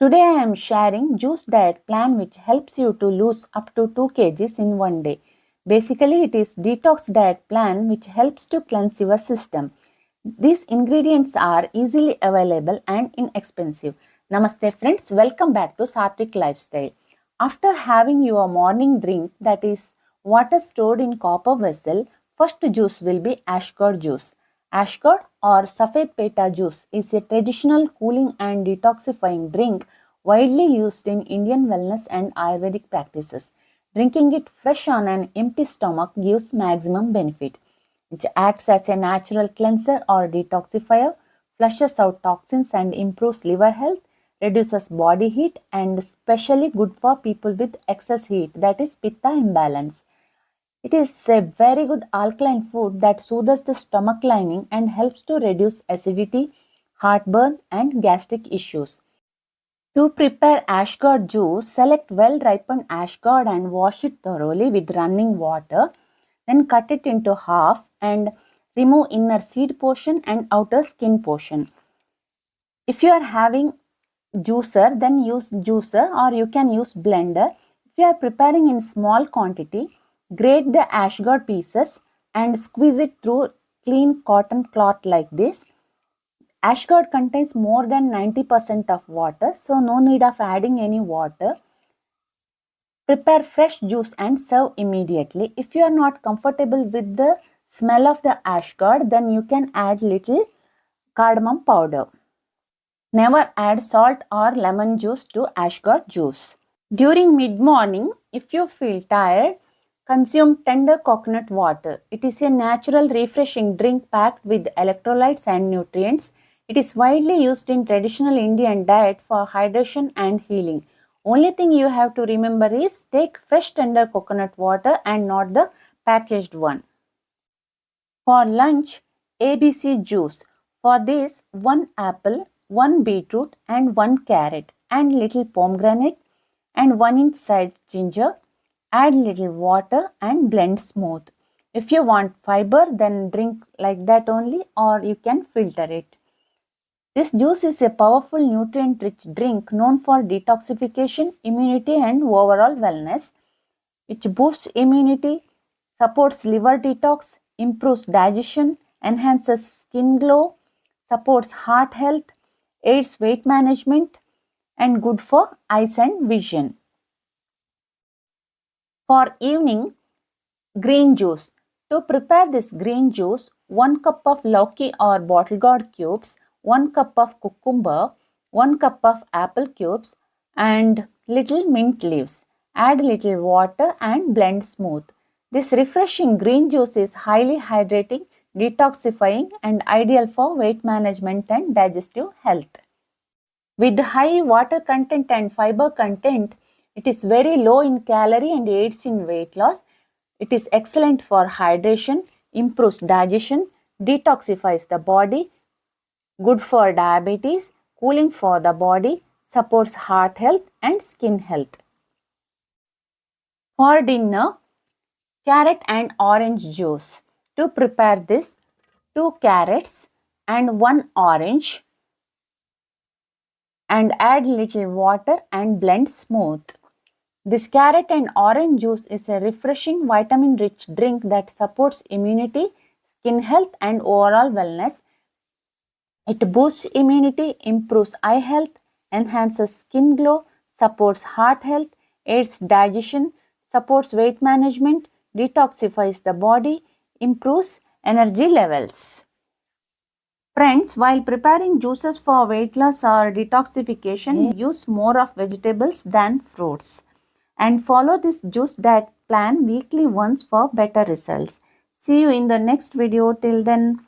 Today I am sharing juice diet plan which helps you to lose up to 2 kgs in one day. Basically it is detox diet plan which helps to cleanse your system. These ingredients are easily available and inexpensive. Namaste friends, welcome back to Sathvik lifestyle. After having your morning drink, that is water stored in copper vessel, first juice will be ashgourd juice. Ashgourd or Saffet juice is a traditional cooling and detoxifying drink widely used in Indian wellness and Ayurvedic practices. Drinking it fresh on an empty stomach gives maximum benefit. It acts as a natural cleanser or detoxifier, flushes out toxins and improves liver health, reduces body heat, and especially good for people with excess heat, that is pitta imbalance. It is a very good alkaline food that soothes the stomach lining and helps to reduce acidity, heartburn, and gastric issues. To prepare ashgourd juice, select well-ripened ashgourd and wash it thoroughly with running water. Then cut it into half and remove inner seed portion and outer skin portion. If you are having juicer, then use juicer or you can use blender. If you are preparing in small quantity, grate the ashgourd pieces and squeeze it through clean cotton cloth like this. Ashgourd contains more than 90% of water, so no need of adding any water. Prepare fresh juice and serve immediately. If you are not comfortable with the smell of the ashgourd, then you can add little cardamom powder. Never add salt or lemon juice to ashgourd juice. During mid-morning, if you feel tired, consume tender coconut water. It is a natural refreshing drink packed with electrolytes and nutrients. It is widely used in traditional Indian diet for hydration and healing. Only thing you have to remember is take fresh tender coconut water and not the packaged one. For lunch, ABC juice. For this, 1 apple, 1 beetroot and 1 carrot and little pomegranate and 1 inch sized ginger. Add little water and blend smooth. If you want fiber, then drink like that only, or you can filter it. This juice is a powerful nutrient-rich drink known for detoxification, immunity and overall wellness, which boosts immunity, supports liver detox, improves digestion, enhances skin glow, supports heart health, aids weight management, and good for eyes and vision. For evening, green juice. To prepare this green juice, 1 cup of lauki or bottle gourd cubes, 1 cup of cucumber, 1 cup of apple cubes and little mint leaves. Add little water and blend smooth. This refreshing green juice is highly hydrating, detoxifying and ideal for weight management and digestive health. With high water content and fiber content, it is very low in calorie and aids in weight loss. It is excellent for hydration, improves digestion, detoxifies the body, good for diabetes, cooling for the body, supports heart health and skin health. For dinner, carrot and orange juice. To prepare this, 2 carrots and 1 orange and add little water and blend smooth. This carrot and orange juice is a refreshing vitamin-rich drink that supports immunity, skin health and overall wellness. It boosts immunity, improves eye health, enhances skin glow, supports heart health, aids digestion, supports weight management, detoxifies the body, improves energy levels. Friends, while preparing juices for weight loss or detoxification, use more of vegetables than fruits. And follow this juice diet plan weekly once for better results. See you in the next video. Till then,